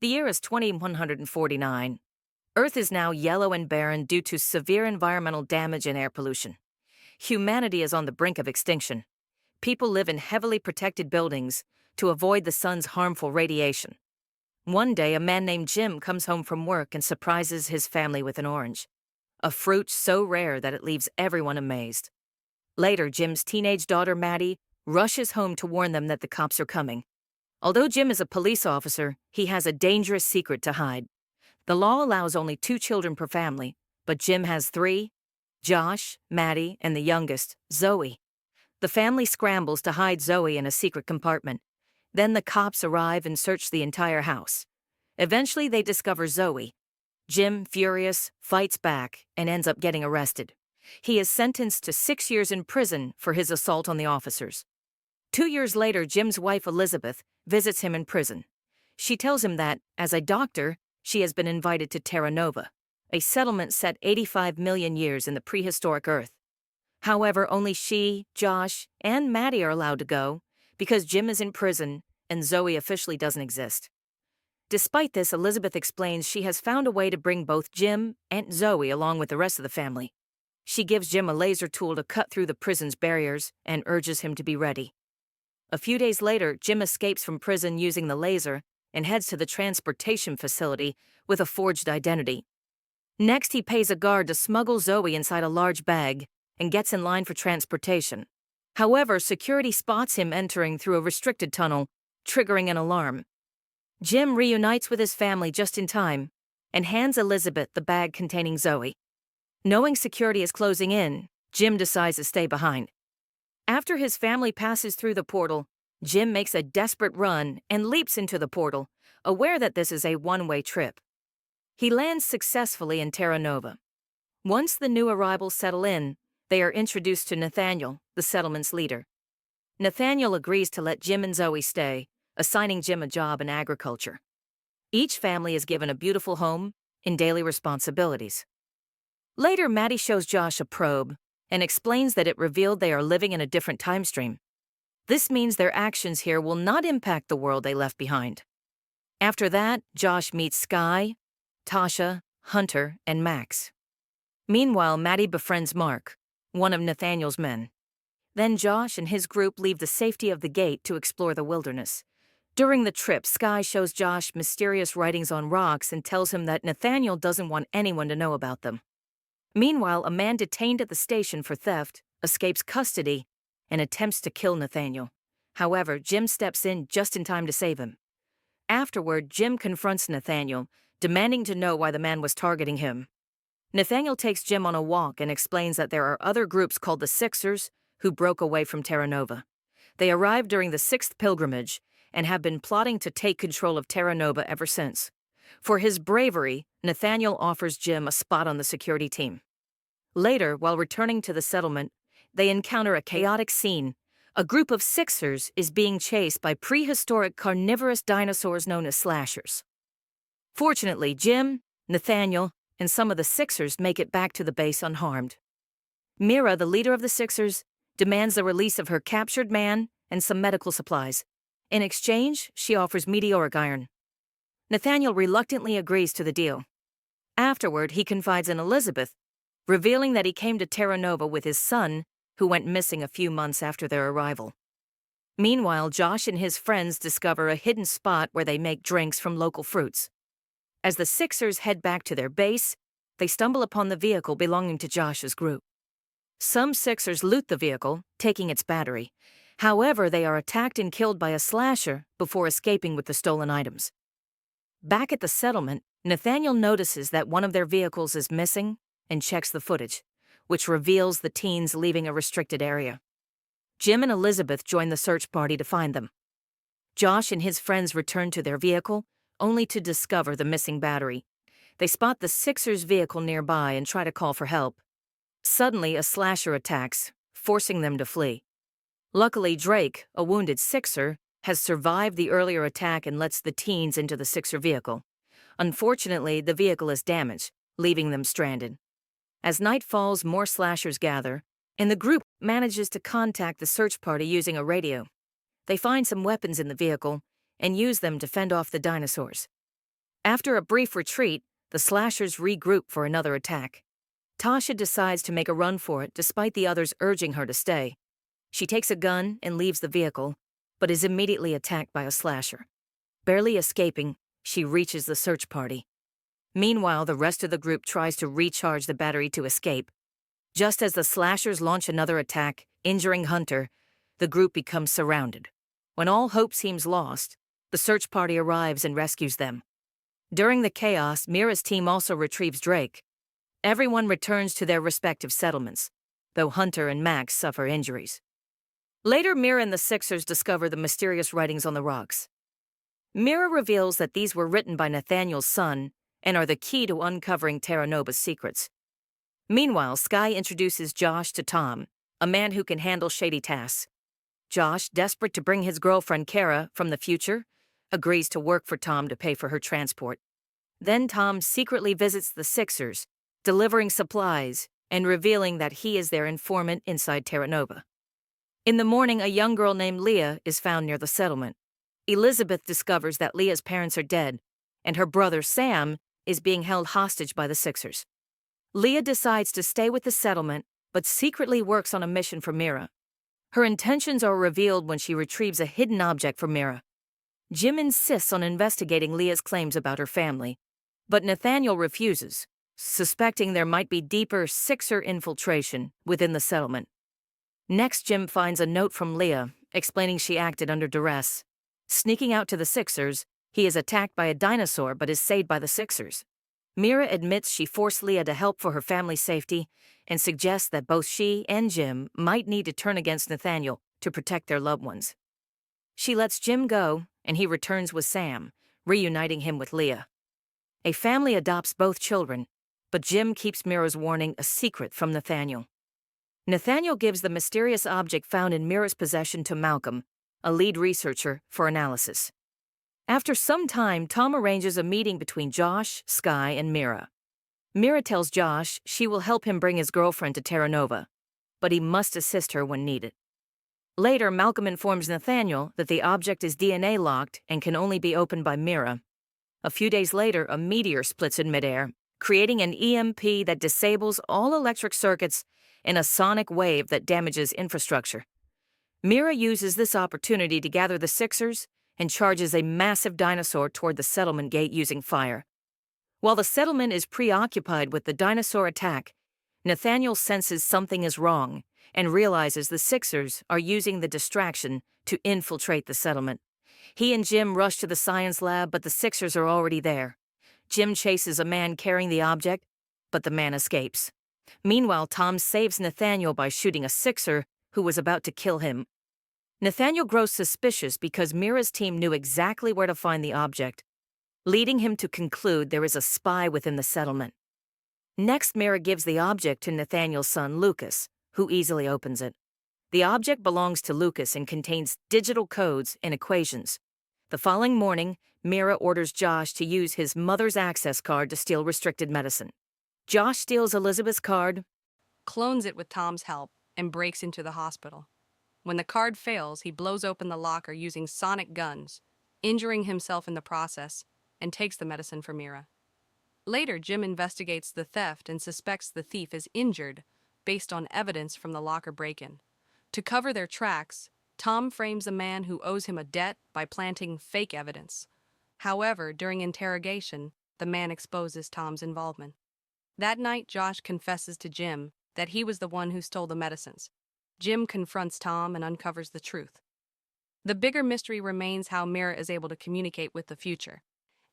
The year is 2149. Earth is now yellow and barren due to severe environmental damage and air pollution. Humanity is on the brink of extinction. People live in heavily protected buildings to avoid the sun's harmful radiation. One day, a man named Jim comes home from work and surprises his family with an orange, a fruit so rare that it leaves everyone amazed. Later, Jim's teenage daughter, Maddie, rushes home to warn them that the cops are coming. Although Jim is a police officer, he has a dangerous secret to hide. The law allows only 2 children per family, but Jim has 3: Josh, Maddie, and the youngest, Zoe. The family scrambles to hide Zoe in a secret compartment. Then the cops arrive and search the entire house. Eventually, they discover Zoe. Jim, furious, fights back and ends up getting arrested. He is sentenced to 6 years in prison for his assault on the officers. 2 years later, Jim's wife, Elizabeth, visits him in prison. She tells him that, as a doctor, she has been invited to Terra Nova, a settlement set 85 million years in the prehistoric Earth. However, only she, Josh, and Maddie are allowed to go because Jim is in prison and Zoe officially doesn't exist. Despite this, Elizabeth explains she has found a way to bring both Jim and Zoe along with the rest of the family. She gives Jim a laser tool to cut through the prison's barriers and urges him to be ready. A few days later, Jim escapes from prison using the laser and heads to the transportation facility with a forged identity. Next, he pays a guard to smuggle Zoe inside a large bag and gets in line for transportation. However, security spots him entering through a restricted tunnel, triggering an alarm. Jim reunites with his family just in time and hands Elizabeth the bag containing Zoe. Knowing security is closing in, Jim decides to stay behind. After his family passes through the portal, Jim makes a desperate run and leaps into the portal, aware that this is a one-way trip. He lands successfully in Terra Nova. Once the new arrivals settle in, they are introduced to Nathaniel, the settlement's leader. Nathaniel agrees to let Jim and Zoe stay, assigning Jim a job in agriculture. Each family is given a beautiful home and daily responsibilities. Later, Maddie shows Josh a probe and explains that it revealed they are living in a different time stream. This means their actions here will not impact the world they left behind. After that, Josh meets Sky, Tasha, Hunter, and Max. Meanwhile, Maddie befriends Mark, one of Nathaniel's men. Then Josh and his group leave the safety of the gate to explore the wilderness. During the trip, Sky shows Josh mysterious writings on rocks and tells him that Nathaniel doesn't want anyone to know about them. Meanwhile, a man detained at the station for theft escapes custody and attempts to kill Nathaniel. However, Jim steps in just in time to save him. Afterward, Jim confronts Nathaniel, demanding to know why the man was targeting him. Nathaniel takes Jim on a walk and explains that there are other groups called the Sixers who broke away from Terra Nova. They arrived during the 6th pilgrimage and have been plotting to take control of Terra Nova ever since. For his bravery, Nathaniel offers Jim a spot on the security team. Later, while returning to the settlement, they encounter a chaotic scene. A group of Sixers is being chased by prehistoric carnivorous dinosaurs known as slashers. Fortunately, Jim, Nathaniel, and some of the Sixers make it back to the base unharmed. Mira, the leader of the Sixers, demands the release of her captured man and some medical supplies. In exchange, she offers meteoric iron. Nathaniel reluctantly agrees to the deal. Afterward, he confides in Elizabeth, revealing that he came to Terra Nova with his son, who went missing a few months after their arrival. Meanwhile, Josh and his friends discover a hidden spot where they make drinks from local fruits. As the Sixers head back to their base, they stumble upon the vehicle belonging to Josh's group. Some Sixers loot the vehicle, taking its battery. However, they are attacked and killed by a slasher before escaping with the stolen items. Back at the settlement, Nathaniel notices that one of their vehicles is missing and checks the footage, which reveals the teens leaving a restricted area. Jim and Elizabeth join the search party to find them. Josh and his friends return to their vehicle, only to discover the missing battery. They spot the Sixers' vehicle nearby and try to call for help. Suddenly, a slasher attacks, forcing them to flee. Luckily, Drake, a wounded Sixer, has survived the earlier attack and lets the teens into the Sixer vehicle. Unfortunately, the vehicle is damaged, leaving them stranded. As night falls, more slashers gather, and the group manages to contact the search party using a radio. They find some weapons in the vehicle and use them to fend off the dinosaurs. After a brief retreat, the slashers regroup for another attack. Tasha decides to make a run for it despite the others urging her to stay. She takes a gun and leaves the vehicle, but is immediately attacked by a slasher. Barely escaping, she reaches the search party. Meanwhile, the rest of the group tries to recharge the battery to escape. Just as the slashers launch another attack, injuring Hunter, the group becomes surrounded. When all hope seems lost, the search party arrives and rescues them. During the chaos, Mira's team also retrieves Drake. Everyone returns to their respective settlements, though Hunter and Max suffer injuries. Later, Mira and the Sixers discover the mysterious writings on the rocks. Mira reveals that these were written by Nathaniel's son and are the key to uncovering Terra Nova's secrets. Meanwhile, Sky introduces Josh to Tom, a man who can handle shady tasks. Josh, desperate to bring his girlfriend Kara from the future, agrees to work for Tom to pay for her transport. Then Tom secretly visits the Sixers, delivering supplies and revealing that he is their informant inside Terra Nova. In the morning, a young girl named Leah is found near the settlement. Elizabeth discovers that Leah's parents are dead, and her brother Sam is being held hostage by the Sixers. Leah decides to stay with the settlement, but secretly works on a mission for Mira. Her intentions are revealed when she retrieves a hidden object from Mira. Jim insists on investigating Leah's claims about her family, but Nathaniel refuses, suspecting there might be deeper Sixer infiltration within the settlement. Next, Jim finds a note from Leah explaining she acted under duress. Sneaking out to the Sixers, he is attacked by a dinosaur but is saved by the Sixers. Mira admits she forced Leah to help for her family's safety and suggests that both she and Jim might need to turn against Nathaniel to protect their loved ones. She lets Jim go, and he returns with Sam, reuniting him with Leah. A family adopts both children, but Jim keeps Mira's warning a secret from Nathaniel. Nathaniel gives the mysterious object found in Mira's possession to Malcolm, a lead researcher, for analysis. After some time, Tom arranges a meeting between Josh, Sky, and Mira. Mira tells Josh she will help him bring his girlfriend to Terra Nova, but he must assist her when needed. Later, Malcolm informs Nathaniel that the object is DNA-locked and can only be opened by Mira. A few days later, a meteor splits in midair, creating an EMP that disables all electric circuits and a sonic wave that damages infrastructure. Mira uses this opportunity to gather the Sixers and charges a massive dinosaur toward the settlement gate using fire. While the settlement is preoccupied with the dinosaur attack, Nathaniel senses something is wrong and realizes the Sixers are using the distraction to infiltrate the settlement. He and Jim rush to the science lab, but the Sixers are already there. Jim chases a man carrying the object, but the man escapes. Meanwhile, Tom saves Nathaniel by shooting a Sixer who was about to kill him. Nathaniel grows suspicious because Mira's team knew exactly where to find the object, leading him to conclude there is a spy within the settlement. Next, Mira gives the object to Nathaniel's son, Lucas, who easily opens it. The object belongs to Lucas and contains digital codes and equations. The following morning, Mira orders Josh to use his mother's access card to steal restricted medicine. Josh steals Elizabeth's card, clones it with Tom's help, and breaks into the hospital. When the card fails, he blows open the locker using sonic guns, injuring himself in the process, and takes the medicine for Mira. Later, Jim investigates the theft and suspects the thief is injured based on evidence from the locker break-in. To cover their tracks, Tom frames a man who owes him a debt by planting fake evidence. However, during interrogation, the man exposes Tom's involvement. That night, Josh confesses to Jim that he was the one who stole the medicines. Jim confronts Tom and uncovers the truth. The bigger mystery remains how Mira is able to communicate with the future,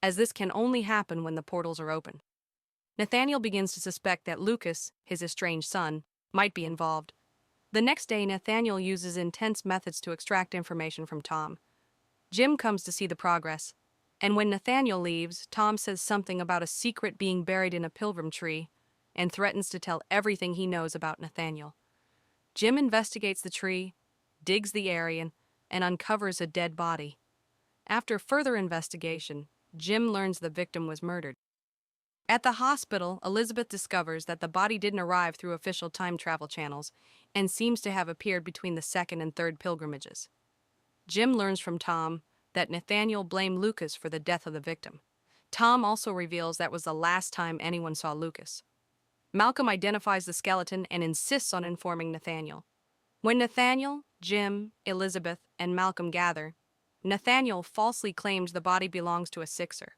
as this can only happen when the portals are open. Nathaniel begins to suspect that Lucas, his estranged son, might be involved. The next day, Nathaniel uses intense methods to extract information from Tom. Jim comes to see the progress, and when Nathaniel leaves, Tom says something about a secret being buried in a pilgrim tree and threatens to tell everything he knows about Nathaniel. Jim investigates the tree, digs the area, and uncovers a dead body. After further investigation, Jim learns the victim was murdered. At the hospital, Elizabeth discovers that the body didn't arrive through official time travel channels and seems to have appeared between the second and third pilgrimages. Jim learns from Tom that Nathaniel blamed Lucas for the death of the victim. Tom also reveals that was the last time anyone saw Lucas. Malcolm identifies the skeleton and insists on informing Nathaniel. When Nathaniel, Jim, Elizabeth, and Malcolm gather, Nathaniel falsely claims the body belongs to a Sixer.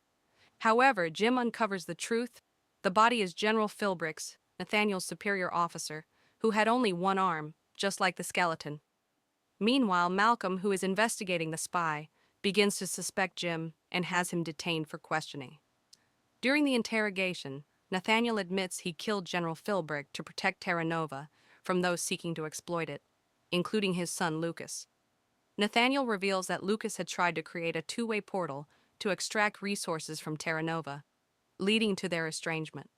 However, Jim uncovers the truth. The body is General Philbrick's, Nathaniel's superior officer, who had only one arm, just like the skeleton. Meanwhile, Malcolm, who is investigating the spy, begins to suspect Jim and has him detained for questioning. During the interrogation, Nathaniel admits he killed General Philbrick to protect Terra Nova from those seeking to exploit it, including his son Lucas. Nathaniel reveals that Lucas had tried to create a two-way portal to extract resources from Terra Nova, leading to their estrangement.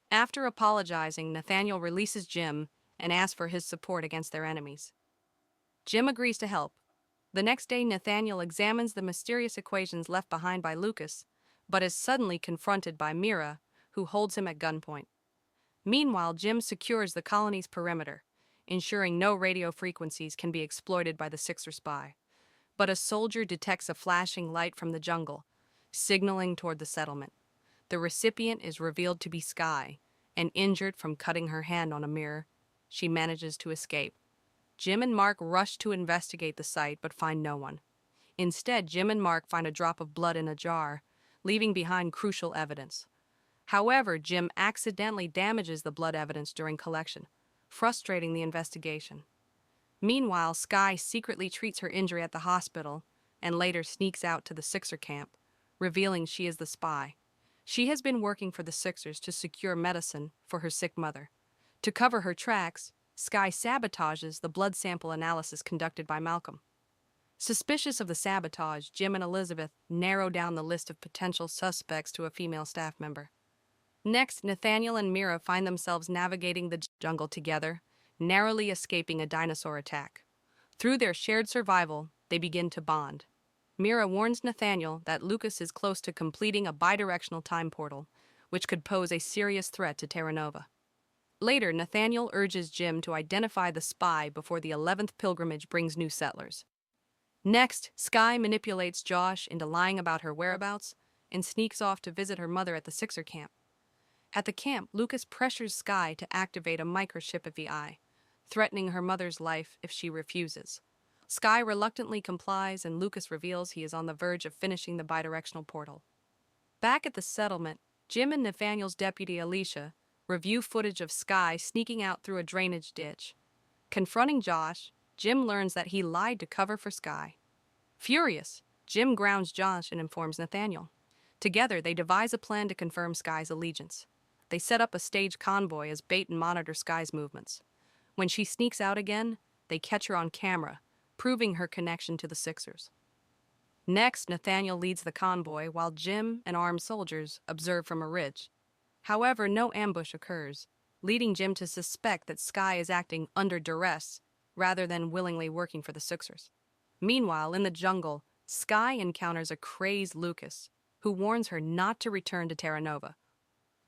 After apologizing, Nathaniel releases Jim and asks for his support against their enemies. Jim agrees to help. The next day, Nathaniel examines the mysterious equations left behind by Lucas, but is suddenly confronted by Mira, who holds him at gunpoint. Meanwhile, Jim secures the colony's perimeter, ensuring no radio frequencies can be exploited by the Sixer spy. But a soldier detects a flashing light from the jungle, signaling toward the settlement. The recipient is revealed to be Skye, and injured from cutting her hand on a mirror, she manages to escape. Jim and Mark rush to investigate the site but find no one. Instead, Jim and Mark find a drop of blood in a jar, leaving behind crucial evidence. However, Jim accidentally damages the blood evidence during collection, frustrating the investigation. Meanwhile, Skye secretly treats her injury at the hospital and later sneaks out to the Sixer camp, revealing she is the spy. She has been working for the Sixers to secure medicine for her sick mother. To cover her tracks, Skye sabotages the blood sample analysis conducted by Malcolm. Suspicious of the sabotage, Jim and Elizabeth narrow down the list of potential suspects to a female staff member. Next, Nathaniel and Mira find themselves navigating the jungle together, narrowly escaping a dinosaur attack. Through their shared survival, they begin to bond. Mira warns Nathaniel that Lucas is close to completing a bidirectional time portal, which could pose a serious threat to Terra Nova. Later, Nathaniel urges Jim to identify the spy before the 11th pilgrimage brings new settlers. Next, Skye manipulates Josh into lying about her whereabouts and sneaks off to visit her mother at the Sixer camp. At the camp, Lucas pressures Skye to activate a microchip of the eye, threatening her mother's life if she refuses. Skye reluctantly complies, and Lucas reveals he is on the verge of finishing the bidirectional portal. Back at the settlement, Jim and Nathaniel's deputy Alicia review footage of Skye sneaking out through a drainage ditch. Confronting Josh, Jim learns that he lied to cover for Skye. Furious, Jim grounds Josh and informs Nathaniel. Together, they devise a plan to confirm Skye's allegiance. They set up a staged convoy as bait and monitor Skye's movements. When she sneaks out again, they catch her on camera, proving her connection to the Sixers. Next, Nathaniel leads the convoy while Jim and armed soldiers observe from a ridge. However, no ambush occurs, leading Jim to suspect that Skye is acting under duress rather than willingly working for the Sixers. Meanwhile, in the jungle, Skye encounters a crazed Lucas, who warns her not to return to Terra Nova.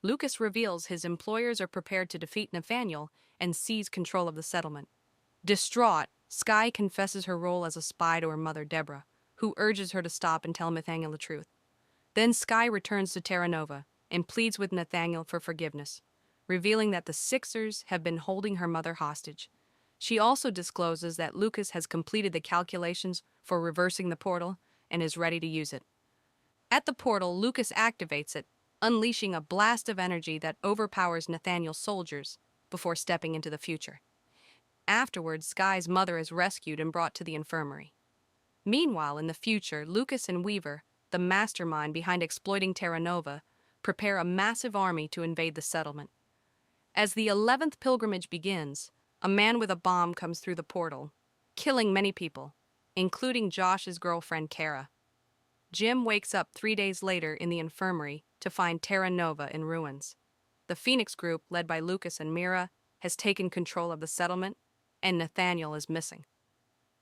Lucas reveals his employers are prepared to defeat Nathaniel and seize control of the settlement. Distraught, Skye confesses her role as a spy to her mother, Deborah, who urges her to stop and tell Nathaniel the truth. Then Skye returns to Terra Nova and pleads with Nathaniel for forgiveness, revealing that the Sixers have been holding her mother hostage. She also discloses that Lucas has completed the calculations for reversing the portal and is ready to use it. At the portal, Lucas activates it, unleashing a blast of energy that overpowers Nathaniel's soldiers before stepping into the future. Afterwards, Skye's mother is rescued and brought to the infirmary. Meanwhile, in the future, Lucas and Weaver, the mastermind behind exploiting Terra Nova, prepare a massive army to invade the settlement. As the 11th pilgrimage begins, a man with a bomb comes through the portal, killing many people, including Josh's girlfriend, Kara. Jim wakes up 3 days later in the infirmary to find Terra Nova in ruins. The Phoenix group, led by Lucas and Mira, has taken control of the settlement, and Nathaniel is missing.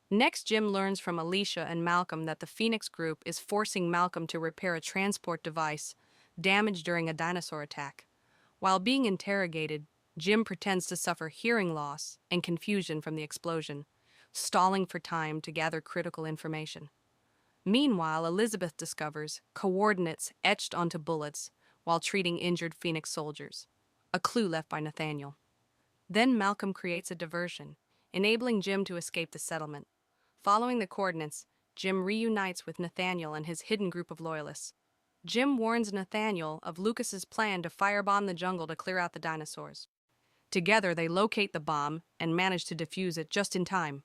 Next, Jim learns from Alicia and Malcolm that the Phoenix group is forcing Malcolm to repair a transport device damaged during a dinosaur attack. While being interrogated, Jim pretends to suffer hearing loss and confusion from the explosion, stalling for time to gather critical information. Meanwhile, Elizabeth discovers coordinates etched onto bullets while treating injured Phoenix soldiers, a clue left by Nathaniel. Then Malcolm creates a diversion, enabling Jim to escape the settlement. Following the coordinates, Jim reunites with Nathaniel and his hidden group of loyalists. Jim warns Nathaniel of Lucas's plan to firebomb the jungle to clear out the dinosaurs. Together, they locate the bomb and manage to defuse it just in time,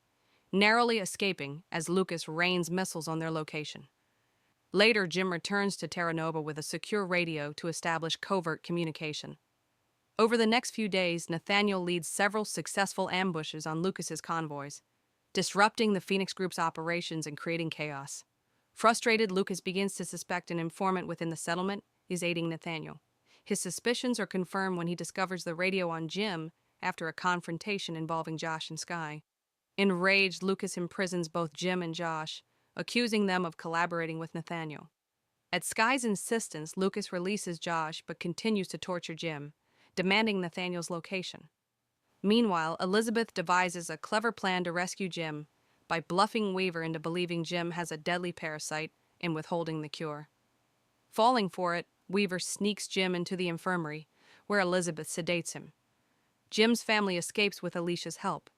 narrowly escaping as Lucas rains missiles on their location. Later, Jim returns to Terra Nova with a secure radio to establish covert communication. Over the next few days, Nathaniel leads several successful ambushes on Lucas's convoys, disrupting the Phoenix Group's operations and creating chaos. Frustrated, Lucas begins to suspect an informant within the settlement is aiding Nathaniel. His suspicions are confirmed when he discovers the radio on Jim after a confrontation involving Josh and Sky. Enraged, Lucas imprisons both Jim and Josh, accusing them of collaborating with Nathaniel. At Sky's insistence, Lucas releases Josh but continues to torture Jim, demanding Nathaniel's location. Meanwhile, Elizabeth devises a clever plan to rescue Jim by bluffing Weaver into believing Jim has a deadly parasite and withholding the cure. Falling for it, Weaver sneaks Jim into the infirmary, where Elizabeth sedates him. Jim's family escapes with Alicia's help.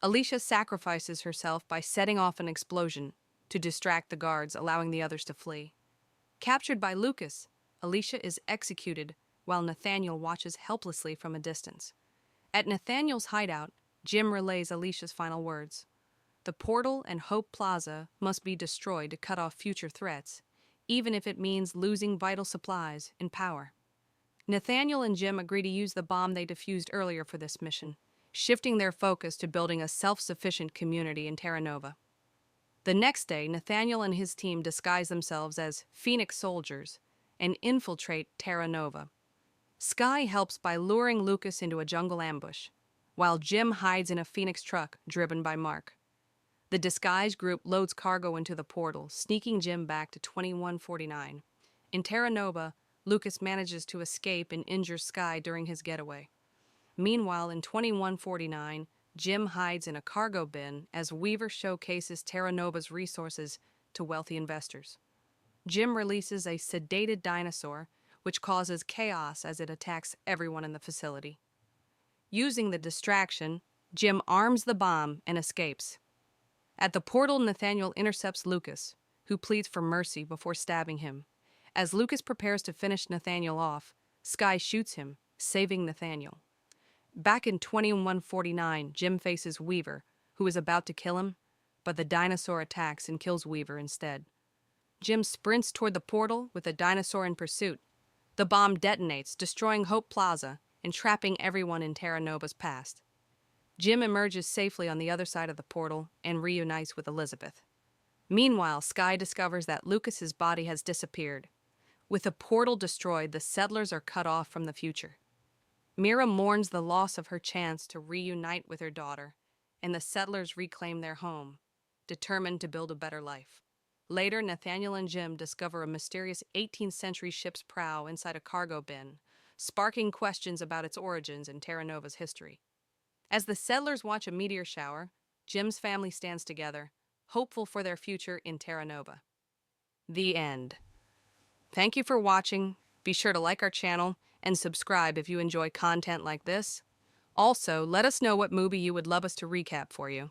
Alicia sacrifices herself by setting off an explosion to distract the guards, allowing the others to flee. Captured by Lucas, Alicia is executed while Nathaniel watches helplessly from a distance. At Nathaniel's hideout, Jim relays Alicia's final words. The portal and Hope Plaza must be destroyed to cut off future threats, even if it means losing vital supplies and power. Nathaniel and Jim agree to use the bomb they defused earlier for this mission, shifting their focus to building a self-sufficient community in Terra Nova. The next day, Nathaniel and his team disguise themselves as Phoenix soldiers and infiltrate Terra Nova. Sky helps by luring Lucas into a jungle ambush, while Jim hides in a Phoenix truck driven by Mark. The disguised group loads cargo into the portal, sneaking Jim back to 2149. In Terra Nova, Lucas manages to escape and injure Sky during his getaway. Meanwhile, in 2149, Jim hides in a cargo bin as Weaver showcases Terra Nova's resources to wealthy investors. Jim releases a sedated dinosaur, which causes chaos as it attacks everyone in the facility. Using the distraction, Jim arms the bomb and escapes. At the portal, Nathaniel intercepts Lucas, who pleads for mercy before stabbing him. As Lucas prepares to finish Nathaniel off, Sky shoots him, saving Nathaniel. Back in 2149, Jim faces Weaver, who is about to kill him, but the dinosaur attacks and kills Weaver instead. Jim sprints toward the portal with the dinosaur in pursuit. The bomb detonates, destroying Hope Plaza and trapping everyone in Terra Nova's past. Jim emerges safely on the other side of the portal and reunites with Elizabeth. Meanwhile, Sky discovers that Lucas's body has disappeared. With the portal destroyed, the settlers are cut off from the future. Mira mourns the loss of her chance to reunite with her daughter, and the settlers reclaim their home, determined to build a better life. Later, Nathaniel and Jim discover a mysterious 18th century ship's prow inside a cargo bin, sparking questions about its origins and Terra Nova's history. As the settlers watch a meteor shower, Jim's family stands together, hopeful for their future in Terra Nova. The end. Thank you for watching. Be sure to like our channel and subscribe if you enjoy content like this. Also, let us know what movie you would love us to recap for you.